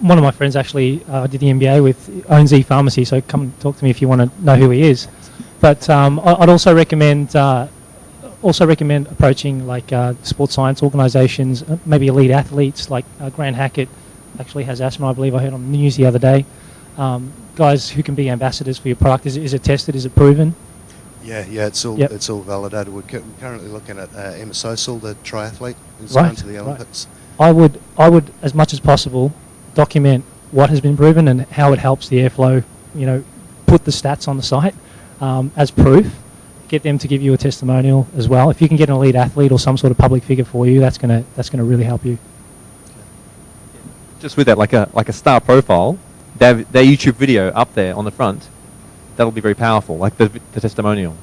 One of my friends actually did the MBA with, owns e-pharmacy, so come talk to me if you want to know who he is. But I'd also recommend approaching like sports science organisations, maybe elite athletes like Grant Hackett actually has asthma, I believe I heard on the news the other day. Guys who can be ambassadors for your product. Is it tested? Is it proven? Yeah, it's all it's all validated. We're currently looking at Emma Sosal, the triathlete, who's going to the Olympics. I would, as much as possible, document what has been proven and how it helps the airflow. Put the stats on the site as proof. Get them to give you a testimonial as well. If you can get an elite athlete or some sort of public figure for you, that's gonna really help you. Just with that, like a star profile, their YouTube video up there on the front, that'll be very powerful, like the testimonial.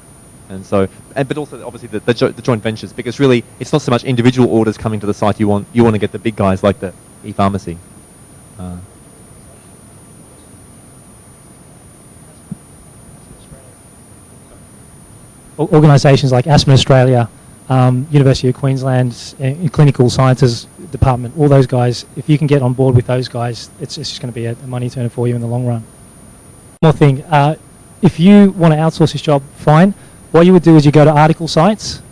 And so, but also obviously the joint ventures, because really it's not so much individual orders coming to the site. You want to get the big guys like the e-pharmacy. Organisations like Asthma Australia, University of Queensland's Clinical Sciences Department, all those guys, if you can get on board with those guys, it's just going to be a money turner for you in the long run. One more thing, if you want to outsource this job, fine. What you would do is you go to article sites,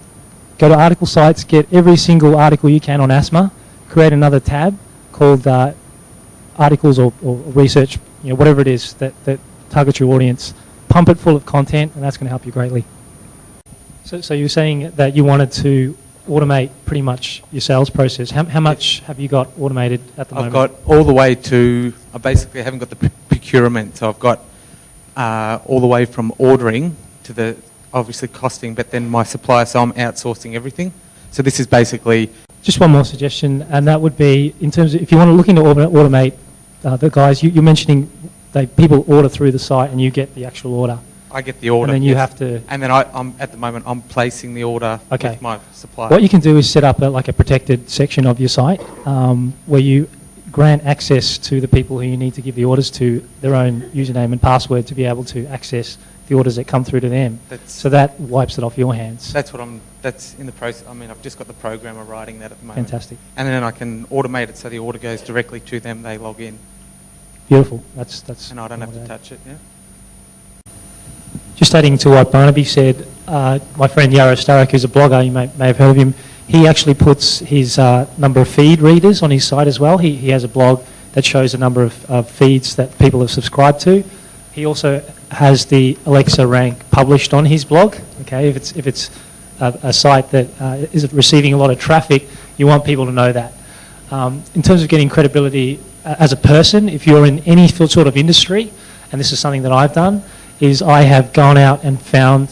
get every single article you can on asthma, create another tab called articles or research, whatever it is that targets your audience, pump it full of content, and that's going to help you greatly. So you're saying that you wanted to automate pretty much your sales process. How much have you got automated at the moment? I've got all the way to, I basically haven't got the procurement, so I've got all the way from ordering to the obviously costing, but then my supplier, so I'm outsourcing everything. So this is basically... Just one more suggestion, and that would be in terms of if you want to look into automate the guys, you're mentioning that people order through the site and you get the actual order. I get the order. And then you have to... And then I'm at the moment, I'm placing the order with my supplier. What you can do is set up a protected section of your site where you grant access to the people who you need to give the orders to their own username and password to be able to access the orders that come through to them. So that wipes it off your hands. That's in the process. I mean, I've just got the programmer writing that at the moment. Fantastic. And then I can automate it so the order goes directly to them, they log in. Beautiful. That's. And I don't have to touch it, yeah. Just adding to what Barnaby said, my friend Yaro Starek, who's a blogger, you may have heard of him, he actually puts his number of feed readers on his site as well. He has a blog that shows the number of feeds that people have subscribed to. He also has the Alexa rank published on his blog. Okay, if it's a site that is receiving a lot of traffic, you want people to know that. In terms of getting credibility as a person, if you're in any sort of industry, and this is something that I've done, is I have gone out and found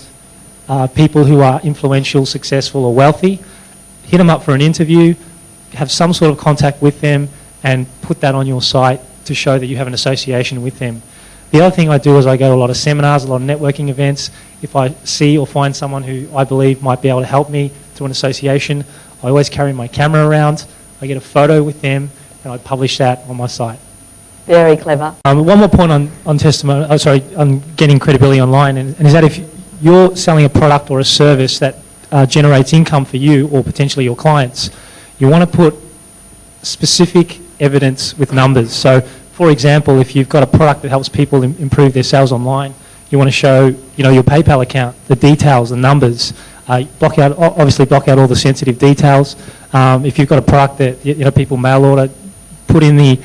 people who are influential, successful or wealthy, hit them up for an interview, have some sort of contact with them and put that on your site to show that you have an association with them. The other thing I do is I go to a lot of seminars, a lot of networking events. If I see or find someone who I believe might be able to help me through an association, I always carry my camera around, I get a photo with them and I publish that on my site. Very clever. One more point on testimony. On getting credibility online, and is that if you're selling a product or a service that generates income for you or potentially your clients, you want to put specific evidence with numbers. So, for example, if you've got a product that helps people improve their sales online, you want to show, your PayPal account, the details, the numbers. Obviously block out all the sensitive details. If you've got a product that people mail order, put in the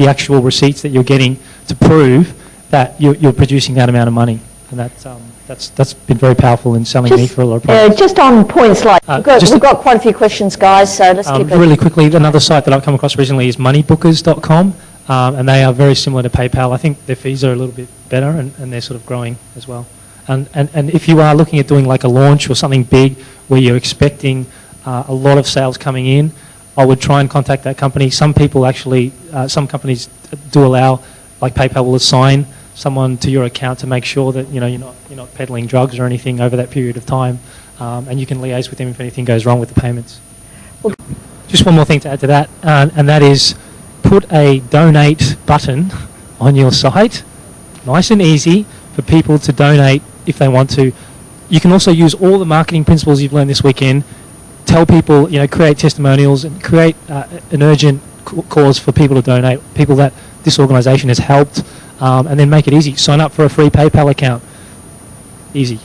actual receipts that you're getting to prove that you're producing that amount of money, and that's been very powerful in selling me for a lot of products. Just on points like we've got quite a few questions, guys. So let's keep it really quickly. Another site that I've come across recently is moneybookers.com, and they are very similar to PayPal. I think their fees are a little bit better, and they're sort of growing as well. And if you are looking at doing like a launch or something big where you're expecting a lot of sales coming in, I would try and contact that company. Some people actually, some companies do allow, like PayPal will assign someone to your account to make sure that you're not peddling drugs or anything over that period of time, and you can liaise with them if anything goes wrong with the payments. Just one more thing to add to that, and that is put a donate button on your site, nice and easy for people to donate if they want to. You can also use all the marketing principles you've learned this weekend. Tell people, create testimonials and create an urgent cause for people to donate, people that this organisation has helped, and then make it easy. Sign up for a free PayPal account. Easy.